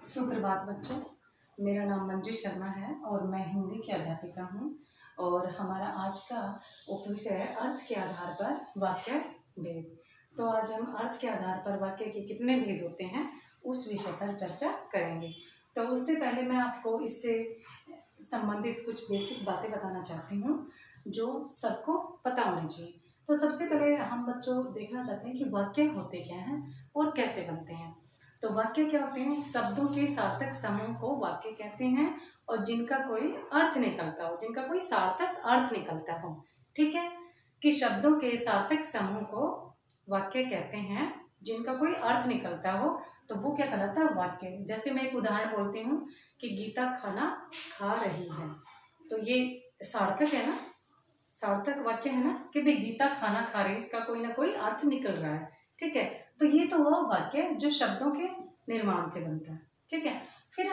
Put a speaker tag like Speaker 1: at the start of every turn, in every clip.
Speaker 1: सुप्रभात बच्चों। मेरा नाम मंजू शर्मा है और मैं हिंदी की अध्यापिका हूँ। और हमारा आज का उपविषय है अर्थ के आधार पर वाक्य भेद। तो आज हम अर्थ के आधार पर वाक्य के कितने भेद होते हैं उस विषय पर चर्चा करेंगे। तो उससे पहले मैं आपको इससे संबंधित कुछ बेसिक बातें बताना चाहती हूँ जो सबको पता होनी चाहिए। तो सबसे पहले हम बच्चों देखना चाहते हैं कि वाक्य होते क्या हैं और कैसे बनते हैं। तो वाक्य क्या होते हैं? शब्दों के सार्थक समूह को वाक्य कहते हैं और जिनका कोई अर्थ निकलता हो, जिनका कोई सार्थक अर्थ निकलता हो। ठीक है, कि शब्दों के सार्थक समूह को वाक्य कहते हैं जिनका कोई अर्थ निकलता हो, तो वो क्या कहलाता है? वाक्य। जैसे मैं एक उदाहरण बोलती हूँ कि गीता खाना खा रही है, तो ये सार्थक है ना, सार्थक वाक्य है ना कि भाई गीता खाना खा रही है, इसका कोई ना कोई अर्थ निकल रहा है। ठीक है, तो ये तो हुआ वाक्य जो शब्दों के निर्माण से बनता है। ठीक है, फिर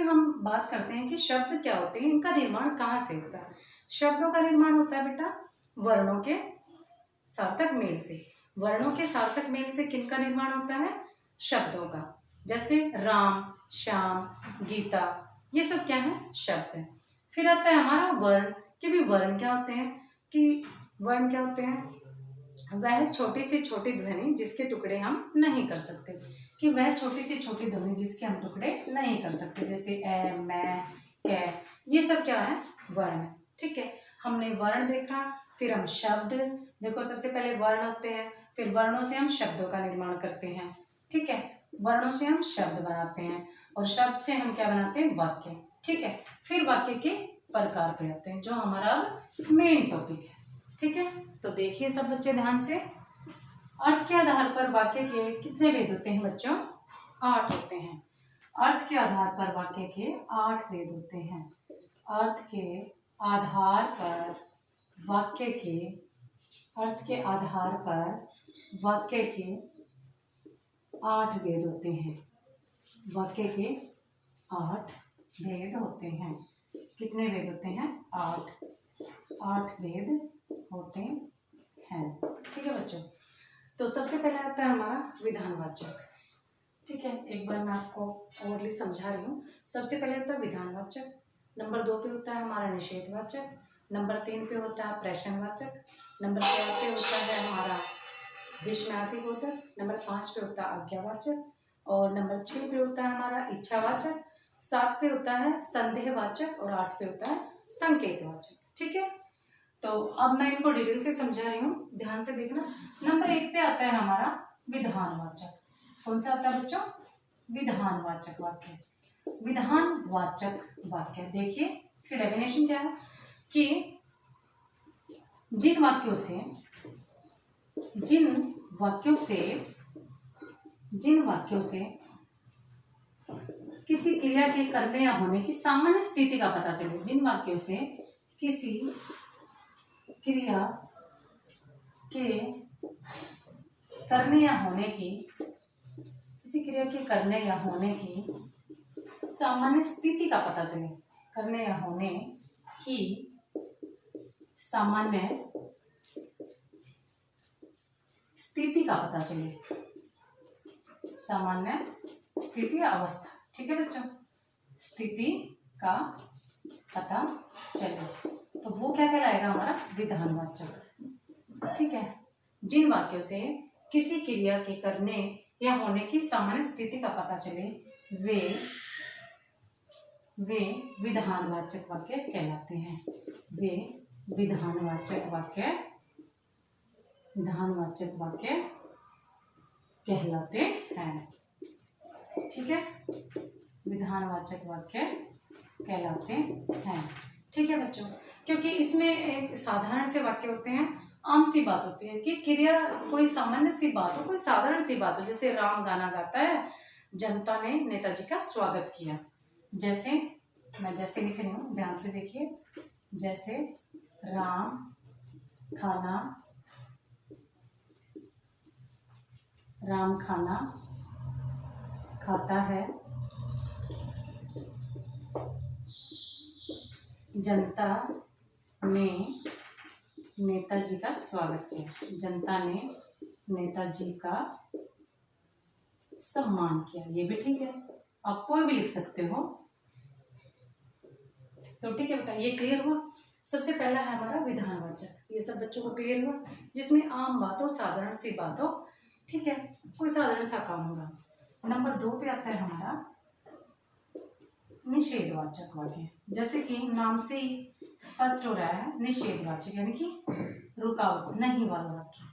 Speaker 1: हम बात करते हैं कि शब्द क्या होते हैं, इनका निर्माण कहाँ से होता है। शब्दों का निर्माण होता है बेटा वर्णों के सार्थक मेल से। वर्णों के सार्थक मेल से किनका निर्माण होता है? शब्दों का। जैसे राम, श्याम, गीता, ये सब क्या है? शब्द है। फिर आता है हमारा वर्ण, कि भी वर्ण क्या होते हैं, कि वर्ण क्या होते हैं? वह छोटी से छोटी ध्वनि जिसके टुकड़े हम नहीं कर सकते, कि वह छोटी से छोटी ध्वनि जिसके हम टुकड़े नहीं कर सकते, जैसे ए, मैं, कै, ये सब क्या है? वर्ण। ठीक है, हमने वर्ण देखा। फिर हम शब्द देखो, सबसे पहले वर्ण होते हैं, फिर वर्णों से हम शब्दों का निर्माण करते हैं। ठीक है, वर्णों से हम शब्द बनाते हैं और शब्द से हम क्या बनाते हैं? वाक्य। ठीक है, फिर वाक्य के प्रकार पे आते हैं जो हमारा मेन टॉपिक है। ठीक है, तो देखिए सब बच्चे ध्यान से। अर्थ के आधार पर वाक्य के कितने भेद होते हैं बच्चों? 8 होते हैं। अर्थ के आधार पर वाक्य के 8 भेद होते हैं। अर्थ के आधार पर वाक्य के अर्थ के आधार पर वाक्य के 8 भेद होते हैं। वाक्य के 8 भेद होते हैं। कितने भेद होते हैं? 8 भेद होते हैं। ठीक है बच्चों, तो सबसे पहले आता है हमारा विधानवाचक। ठीक है, एक बार मैं आपको ओरली समझा रही हूँ। सबसे पहले आता है विधानवाचक, नंबर 2 पे होता है हमारा निषेधवाचक, नंबर 3 पे होता है प्रश्नवाचक, नंबर 4 पे होता है हमारा विस्मयादिबोधक, नंबर 5 पे होता है आज्ञावाचक और नंबर 6 पे होता है हमारा इच्छावाचक, 7 पे होता है संदेहवाचक और 8 पे होता है संकेतवाचक। ठीक है, तो अब मैं इनको डिटेल से समझा रही हूँ, ध्यान से देखना। नंबर 1 पे आता है हमारा विधानवाचक। कौन सा आता है बच्चों? विधानवाचक वाक्य। विधानवाचक वाक्य देखिए इसकी डेफिनेशन क्या है, कि जिन वाक्यों से किसी क्रिया के करने या होने की सामान्य स्थिति का पता चले। जिन वाक्यों से किसी क्रिया के करने या होने की सामान्य स्थिति का पता चले। करने या होने की सामान्य स्थिति का पता चले। सामान्य स्थिति या अवस्था। ठीक है बच्चों, स्थिति का पता चले तो वो क्या कहलाएगा? हमारा विधानवाचक। ठीक है, जिन वाक्यों से किसी क्रिया के करने या होने की सामान्य स्थिति का पता चले वे विधानवाचक वाक्य कहलाते हैं। वे विधानवाचक वाक्य कहलाते हैं। ठीक है, विधानवाचक वाक्य कहलाते हैं। ठीक है बच्चों, क्योंकि इसमें एक साधारण से वाक्य होते हैं, आम सी बात होती है कि क्रिया कोई सामान्य सी बात हो, कोई साधारण सी बात हो। जैसे राम गाना गाता है, जनता ने नेताजी का स्वागत किया। जैसे मैं लिख रही हूँ, ध्यान से देखिए। जैसे राम खाना खाता है, जनता ने नेताजी का स्वागत किया। जनता ने नेताजी का सम्मान किया, ये भी ठीक है। आप कोई भी लिख सकते हो। तो ठीक है बेटा, ये क्लियर हुआ। सबसे पहला है हमारा विधानवाचक, ये सब बच्चों को क्लियर हुआ, जिसमें आम बात हो, साधारण सी बात हो, ठीक है, कोई साधारण सा काम होगा। नंबर 2 पे आता है हमारा निषेधवाचक वाक्य। जैसे कि नाम से ही स्पष्ट हो रहा है, निषेधवाचक यानी कि रुकावट, नहीं वाला वाक्य,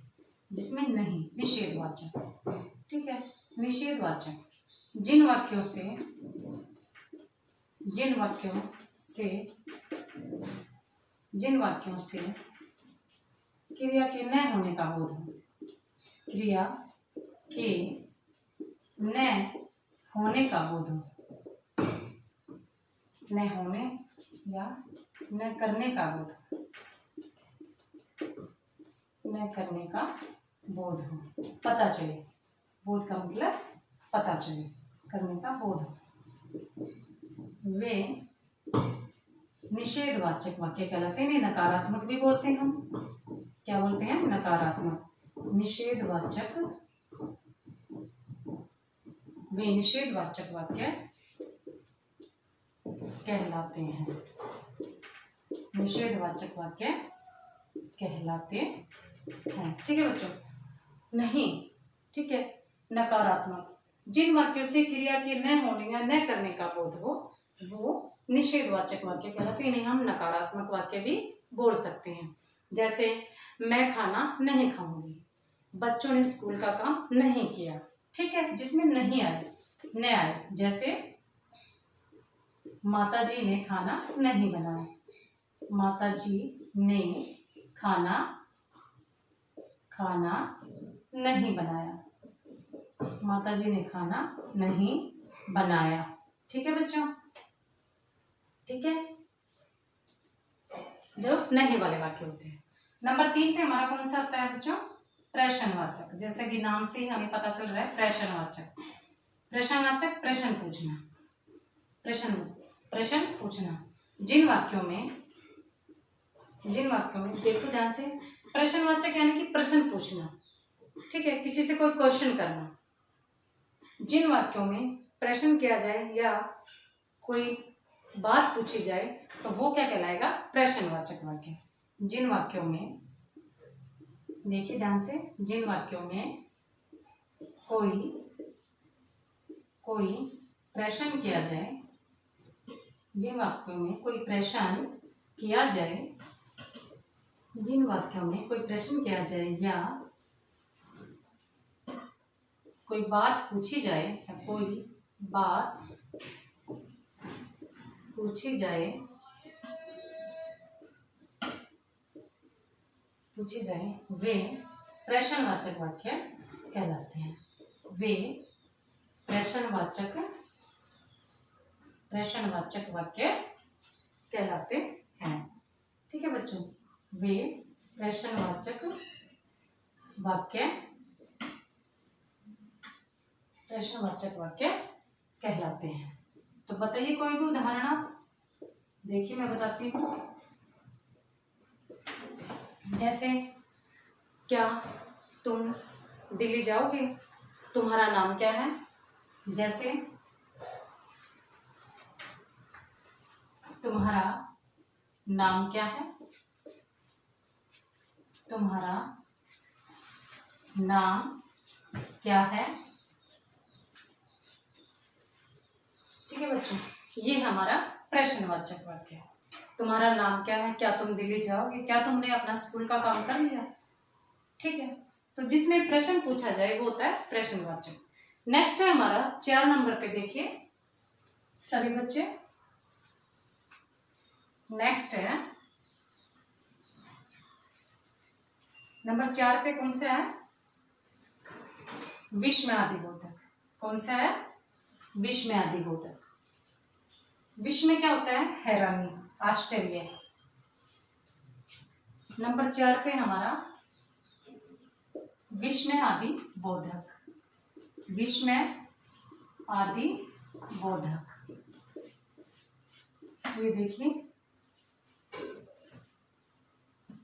Speaker 1: जिसमें नहीं, निषेधवाचक। ठीक है, निषेधवाचक जिन वाक्यों से क्रिया के न होने का बोध हो, क्रिया के न होने का बोध हो, न होने या न करने का बोध, न करने का बोध हो, पता चले, बोध का मतलब पता चले, करने का बोध हो, वे निषेधवाचक वाक्य कहलाते हैं। नकारात्मक भी बोलते हैं हम, क्या बोलते हैं, नकारात्मक। निषेधवाचक, वे निषेधवाचक वाक्य कहलाते हैं, निषेधवाचक वाक्य कहलाते हैं। ठीक है बच्चों, नहीं, ठीक है, नकारात्मक जिन वाक्यों से क्रिया के न होने या न करने का बोध हो, वो निषेधवाचक वाक्य कहलाते हैं। नहीं, हम नकारात्मक वाक्य भी बोल सकते हैं। जैसे मैं खाना नहीं खाऊंगी, बच्चों ने स्कूल का काम नहीं किया, ठीक है, जिसमें नहीं आए, न आए। जैसे माताजी ने खाना नहीं बनाया, माताजी ने खाना नहीं बनाया, माताजी ने खाना नहीं बनाया। ठीक है बच्चों, ठीक है, जो नहीं वाले वाक्य होते हैं। नंबर 3 पे हमारा कौन सा आता है बच्चों, प्रश्नवाचक। जैसे कि नाम से ही हमें पता चल रहा है, प्रश्नवाचक। प्रश्नवाचक प्रश्न पूछना, प्रश्न पूछना। जिन वाक्यों में देखो ध्यान से, प्रश्नवाचक यानी कि प्रश्न पूछना, ठीक है, किसी से कोई क्वेश्चन करना। जिन वाक्यों में प्रश्न किया जाए या कोई बात पूछी जाए तो वो क्या कहलाएगा, प्रश्नवाचक वाक्य। जिन वाक्यों में, देखिए ध्यान से, जिन वाक्यों में कोई प्रश्न किया जाए, जिन वाक्यों में कोई प्रश्न किया जाए, जिन वाक्यों में कोई प्रश्न किया जाए या कोई बात पूछी जाए, या कोई बात पूछी जाए, वे प्रश्नवाचक वाक्य कहलाते हैं। वे प्रश्नवाचक वाक्य कहलाते हैं। ठीक है बच्चों, वे प्रश्नवाचक वाक्य कहलाते हैं। तो बताइए कोई भी उदाहरण आप, देखिए मैं बताती हूँ। जैसे, क्या तुम दिल्ली जाओगे, तुम्हारा नाम क्या है। जैसे, तुम्हारा नाम क्या है, तुम्हारा नाम क्या है। ठीक है बच्चों, ये हमारा प्रश्नवाचक वाक्य है। तुम्हारा नाम क्या है, क्या तुम दिल्ली जाओगे, क्या तुमने अपना स्कूल का काम कर लिया। ठीक है, तो जिसमें प्रश्न पूछा जाए वो होता है प्रश्नवाचक। नेक्स्ट है हमारा 4 नंबर पे, देखिए सभी बच्चे, नेक्स्ट है नंबर 4 पे, कौन सा है, विस्मयादिबोधक। कौन सा है, विस्मयादिबोधक। विस्मय क्या होता है, हैरानी, आश्चर्य। नंबर 4 पे हमारा विस्मयादिबोधक, विस्मयादिबोधक। ये देखिए,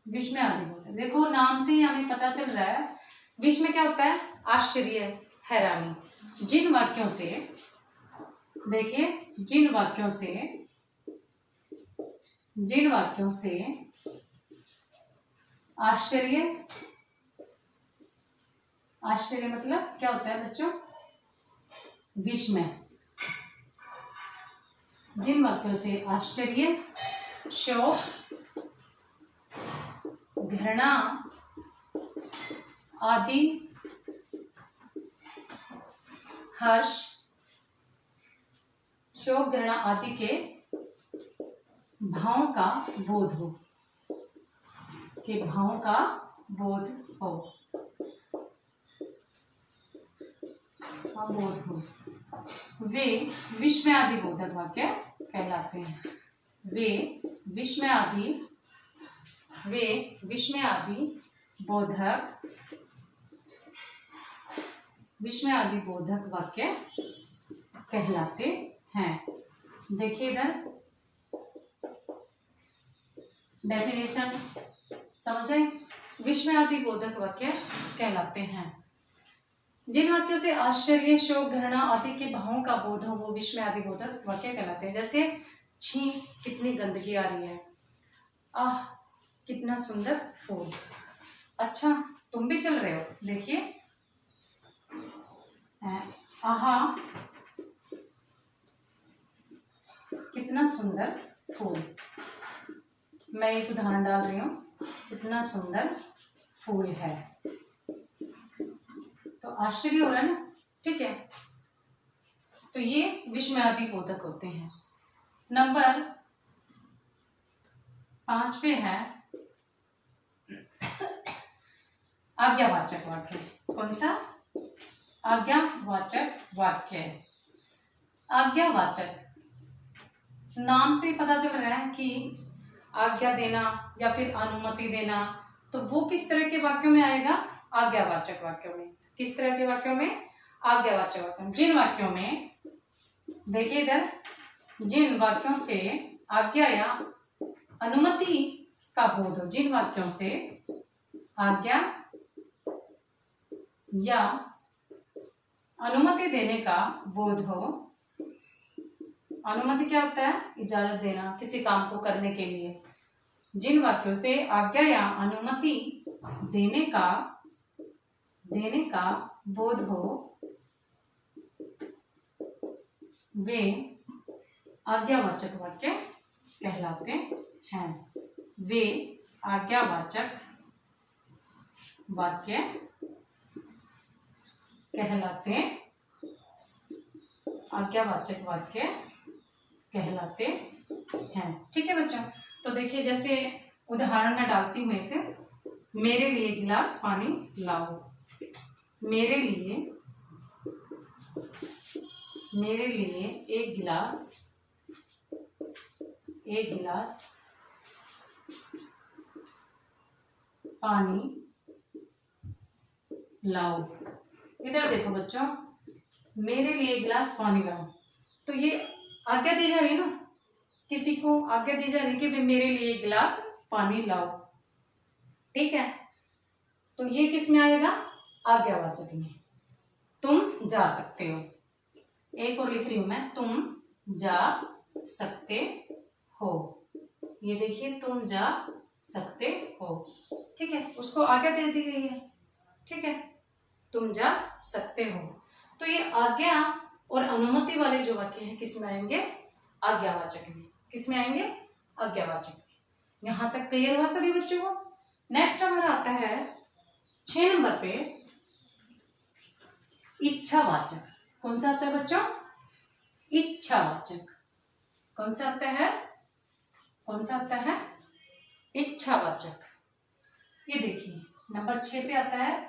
Speaker 1: विस्मयादिबोधक। देखो नाम से ही हमें पता चल रहा है, विस्मय क्या होता है, आश्चर्य, हैरानी। जिन वाक्यों से देखिए, जिन वाक्यों से आश्चर्य मतलब क्या होता है बच्चों? विस्मय। जिन वाक्यों से आश्चर्य, शोक, घृणा आदि, हर्ष, शोक, घृणा आदि के भावों का बोध हो, वे विस्मयादि बोधक वाक्य कहलाते हैं। वे विस्मयादि बोधक वाक्य कहलाते हैं। देखिए इधर डेफिनेशन समझ आए? विस्मयादि बोधक वाक्य कहलाते हैं। जिन वाक्यों से आश्चर्य, शोक, घृणा आदि के भावों का बोध हो वो विस्मयादि बोधक वाक्य कहलाते हैं। जैसे छी कितनी गंदगी आ रही है, आह कितना सुंदर फूल, अच्छा तुम भी चल रहे हो, देखिए आहा कितना सुंदर फूल। मैं एक उदाहरण डाल रही हूँ, कितना सुंदर फूल है, तो आश्चर्य हो रहा है ना, ठीक है। तो ये विस्मयादि बोधक होते हैं। नंबर 5 पे है आज्ञावाचक वाक्य। कौन सा? आज्ञावाचक वाक्य। आज्ञावाचक नाम से पता चल रहा है कि आज्ञा देना या फिर अनुमति देना, तो वो किस तरह के वाक्यों में आएगा? आज्ञावाचक वाक्यों में। किस तरह के वाक्यों में? आज्ञावाचक वाक्यों। जिन वाक्यों में, देखिए इधर, जिन वाक्यों से आज्ञा या अनुमति का बोध हो, जिन वाक्यों से आज्ञा या अनुमति देने का बोध हो। अनुमति क्या होता है? इजाजत देना किसी काम को करने के लिए। जिन वाक्यों से आज्ञा या अनुमति देने का बोध हो वे आज्ञावाचक वाक्य कहलाते हैं। वे आज्ञावाचक वाक्य कहलाते हैं। ठीक है बच्चों, तो देखिए जैसे उदाहरण मैं डालती हूँ एक, मेरे लिए गिलास पानी लाओ। मेरे लिए एक गिलास पानी लाओ। इधर देखो बच्चों, मेरे लिए एक गिलास पानी लाओ, तो ये आज्ञा दी जा रही है ना, किसी को आज्ञा दी जा रही है कि भाई मेरे लिए एक गिलास पानी लाओ, ठीक है। तो ये किस में आएगा? आज्ञावाचक में। तुम जा सकते हो, एक और लिख रही हूं मैं, तुम जा सकते हो। ये देखिए, तुम जा सकते हो, ठीक है, उसको आज्ञा दे दी गई है, ठीक है, तुम जा सकते हो। तो ये आज्ञा और अनुमति वाले जो वाक्य हैं किस में आएंगे? आज्ञावाचक में। किस में आएंगे? आज्ञावाचक में। यहां तक क्लियर हुआ सभी बच्चों को? नेक्स्ट हमारा आता है 6 नंबर पे इच्छावाचक। कौन सा आता है बच्चों? इच्छावाचक। कौन सा आता है? इच्छावाचक। ये देखिए नंबर 6 पे आता है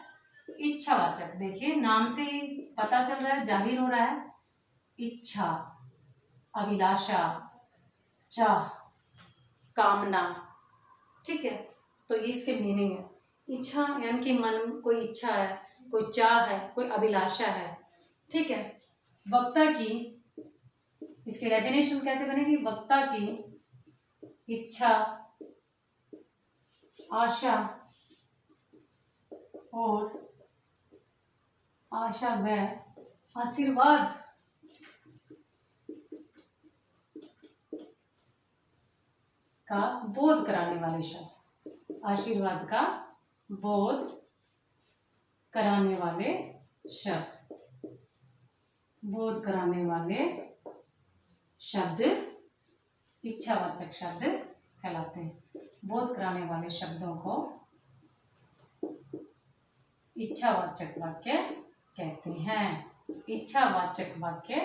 Speaker 1: इच्छावाचक। देखिए नाम से ही पता चल रहा है, जाहिर हो रहा है, इच्छा, अभिलाषा, चाह, कामना, ठीक है। तो ये इसके मीनिंग है। इच्छा यानी कि मन, कोई इच्छा है, कोई चाह है, कोई अभिलाषा है, ठीक है। वक्ता की, इसकी डेफिनेशन कैसे बनेगी? वक्ता की इच्छा, आशा व आशीर्वाद का बोध कराने वाले शब्द, आशीर्वाद का बोध कराने वाले शब्द, बोध कराने वाले शब्द इच्छावाचक शब्द कहलाते हैं। बोध कराने वाले शब्दों को इच्छावाचक वाक्य कहते हैं। इच्छावाचक वाक्य,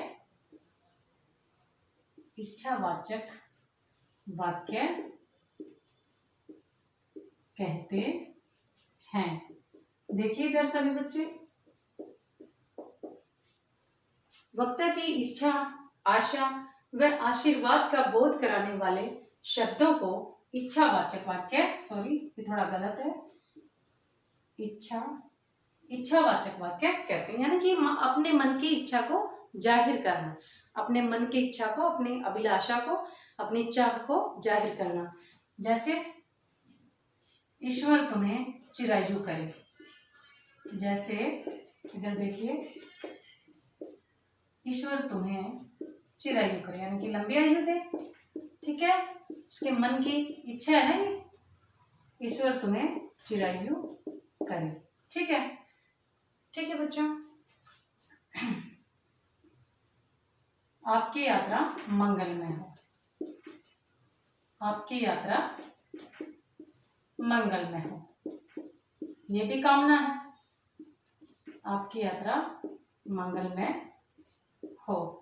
Speaker 1: इच्छावाचक वाक्य कहते हैं। देखिए इधर सभी बच्चे, वक्ता की इच्छा, आशा व आशीर्वाद का बोध कराने वाले शब्दों को इच्छावाचक वाक्य, सॉरी ये थोड़ा गलत है, इच्छावाचक वाक्य कहते हैं। यानी कि अपने मन की इच्छा को जाहिर करना, अपने मन की इच्छा को, अपनी अभिलाषा को, अपनी इच्छा को जाहिर करना। जैसे ईश्वर तुम्हें चिरायु करे, जैसे इधर देखिए, ईश्वर तुम्हें चिरायु करे यानी कि लंबी आयु दे, ठीक है, उसके मन की इच्छा है ना ये, ईश्वर तुम्हें चिरायु करे, ठीक है। ठीक है बच्चों, आपकी यात्रा मंगलमय हो, आपकी यात्रा मंगलमय हो, ये भी कामना है, आपकी यात्रा मंगलमय हो।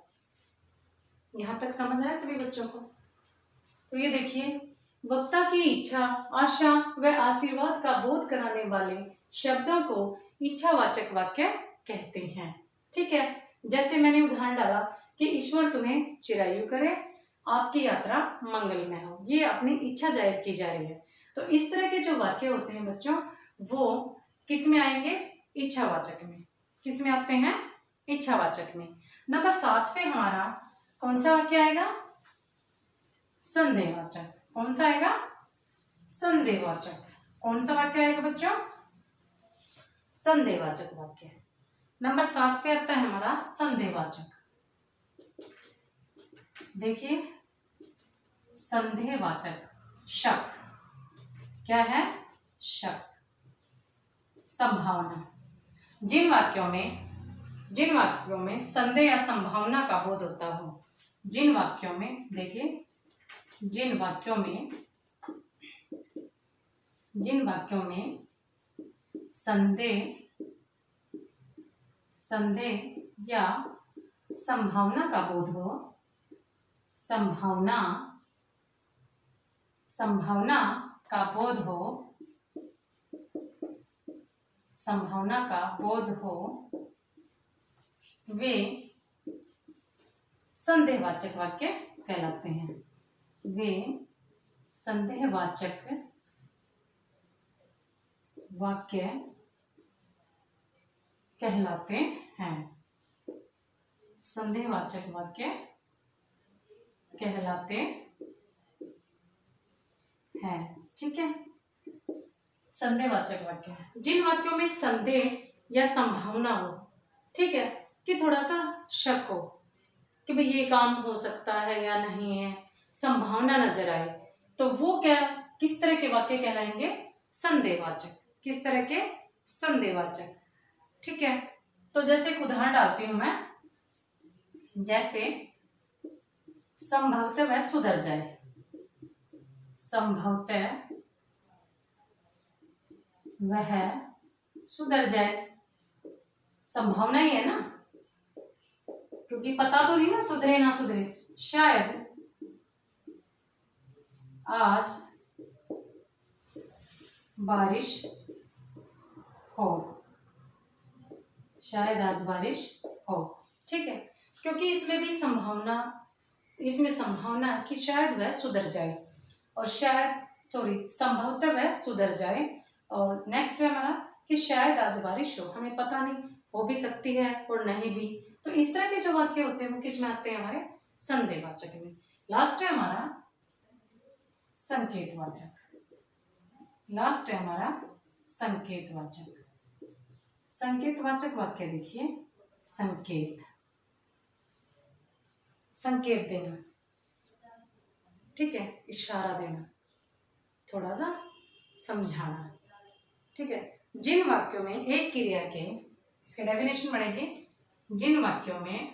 Speaker 1: यहां तक समझ आया सभी बच्चों को? तो ये देखिए, वक्ता की इच्छा, आशा व आशीर्वाद का बोध कराने वाले शब्दों को इच्छावाचक वाक्य कहते हैं, ठीक है। जैसे मैंने उदाहरण डाला कि ईश्वर तुम्हें चिरायु करे, आपकी यात्रा मंगलमय हो, ये अपनी इच्छा जाहिर की जा रही है। तो इस तरह के जो वाक्य होते हैं बच्चों, वो किस में आएंगे? इच्छावाचक में। किस में आते हैं? इच्छावाचक में। नंबर 7 पे हमारा कौन सा वाक्य आएगा? संदेहवाचक। कौन सा आएगा? संदेहवाचक। कौन सा वाक्य आएगा बच्चों? संदेहवाचक वाक्य। नंबर 7 पे आता है हमारा संदेहवाचक। देखिए, संदेहवाचक शक, क्या है? शक, संभावना। जिन वाक्यों में संदेह या संभावना का बोध होता हो, जिन वाक्यों में, देखिए, जिन वाक्यों में संदेह या संभावना का बोध हो, संभावना का बोध हो, वे संदेहवाचक वाक्य कहलाते हैं। वे संदेहवाचक वाक्य कहलाते हैं। संदेहवाचक वाक्य कहलाते हैं, ठीक है। संदेहवाचक वाक्य, जिन वाक्यों में संदेह या संभावना हो, ठीक है, कि थोड़ा सा शक हो कि भाई ये काम हो सकता है या नहीं है, संभावना नजर आए, तो वो क्या, किस तरह के वाक्य कहलाएंगे? संदेहवाचक। किस तरह के? संदेहवाचक, ठीक है। तो जैसे एक उदाहरण डालती हूं मैं, जैसे संभवतः वह सुधर जाए, संभवतः वह सुधर जाए, संभावना ही है ना, क्योंकि पता तो नहीं ना सुधरे ना सुधरे। शायद आज बारिश हो, शायद आज बारिश हो, ठीक है, क्योंकि इसमें संभावना है कि शायद वह सुधर जाए, और संभवतः वह सुधर जाए। और नेक्स्ट है हमारा कि शायद आज बारिश हो, हमें पता नहीं, हो भी सकती है और नहीं भी। तो इस तरह के जो वाक्य होते हैं वो किस में आते हैं? हमारे संदेहवाचक में। लास्ट है हमारा संकेतवाचक। लास्ट है हमारा संकेतवाचक। संकेतवाचक वाक्य देखिए, संकेत देना, ठीक है, इशारा देना, थोड़ा सा समझाना। ठीक है, जिन वाक्यों में एक क्रिया के, इसके डेफिनेशन पढ़ेंगे। जिन वाक्यों में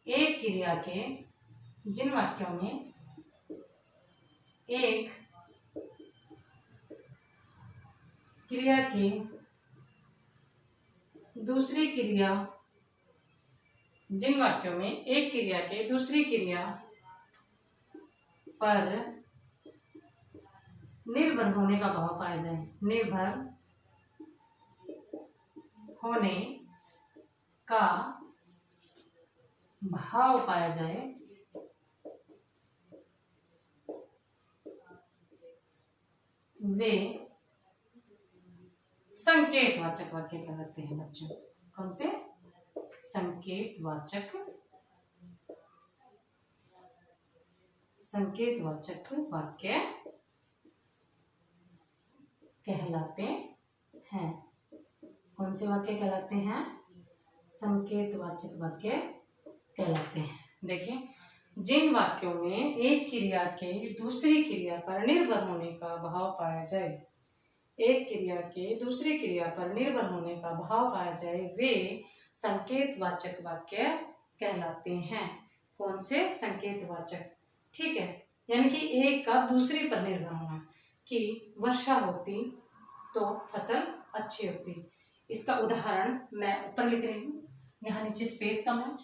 Speaker 1: एक क्रिया के, जिन वाक्यों में एक क्रिया के दूसरी क्रिया, जिन वाक्यों में एक क्रिया के दूसरी क्रिया पर निर्भर होने का भाव पाया जाए, निर्भर होने का भाव पाया जाए, वे संकेतवाचक वाक्य कहलाते हैं बच्चों। कौन से? संकेतवाचक वाक्य कहलाते हैं। कौन से वाक्य कहलाते हैं? संकेतवाचक वाक्य कहलाते हैं। देखिए, जिन वाक्यों में एक क्रिया के दूसरी क्रिया पर निर्भर होने का भाव पाया जाए, एक क्रिया के दूसरी क्रिया पर निर्भर होने का भाव पाया जाए, वे संकेतवाचक वाक्य कहलाते हैं। कौन से? संकेतवाचक। ठीक है, यानी कि एक का दूसरे पर निर्भर होना, कि वर्षा होती तो फसल अच्छी होती। इसका उदाहरण मैं ऊपर लिख रही हूँ, यहाँ नीचे स्पेस कम है।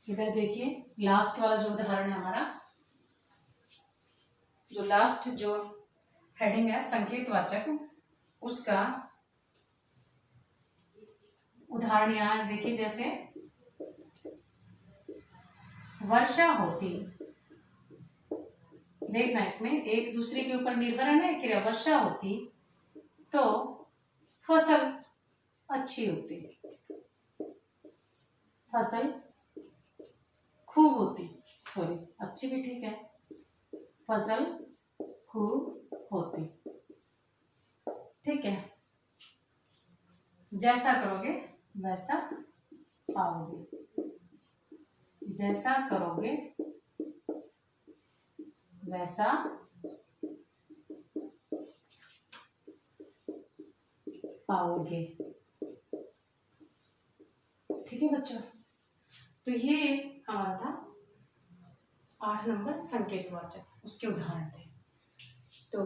Speaker 1: इधर देखिए, लास्ट वाला जो उदाहरण है हमारा, जो लास्ट जो हेडिंग है संकेतवाचक, उसका उदाहरण यहाँ देखिए, जैसे वर्षा होती, देखना इसमें एक दूसरे के ऊपर निर्भर है ना क्रिया, वर्षा होती तो फसल अच्छी होती, फसल खूब होती, सॉरी अच्छी भी ठीक है, फसल खूब होती। ठीक है, जैसा करोगे वैसा पाओगे, जैसा करोगे वैसा पाओगे। ठीक है बच्चों, तो ये हमारा था 8 नंबर संकेतवाचक, उसके उदाहरण थे। तो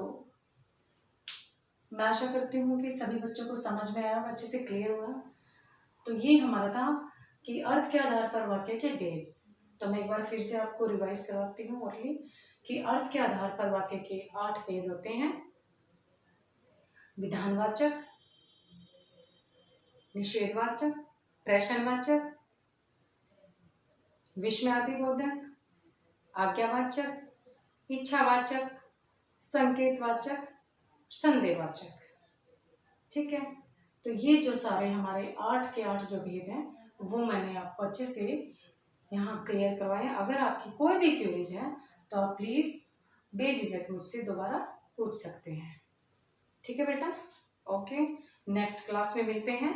Speaker 1: मैं आशा करती हूँ कि सभी बच्चों को समझ में आया, अच्छे से क्लियर हुआ। तो ये हमारा था कि अर्थ के आधार पर वाक्य के भेद। तो मैं एक बार फिर से आपको रिवाइज करवाती हूँ ओरली, कि अर्थ के आधार पर वाक्य के 8 भेद होते हैं। विधानवाचक, निषेधवाचक, प्रश्नवाचक, विस्मयादिबोधक, आज्ञावाचक, इच्छावाचक, संकेतवाचक, संदेहवाचक। ठीक है, तो ये जो सारे हमारे 8 के 8 जो भेद हैं वो मैंने आपको अच्छे से यहाँ क्लियर करवाए। अगर आपकी कोई भी क्वेरीज है तो आप प्लीज बेझिझक मुझसे दोबारा पूछ सकते हैं। ठीक है बेटा, ओके, नेक्स्ट क्लास में मिलते हैं।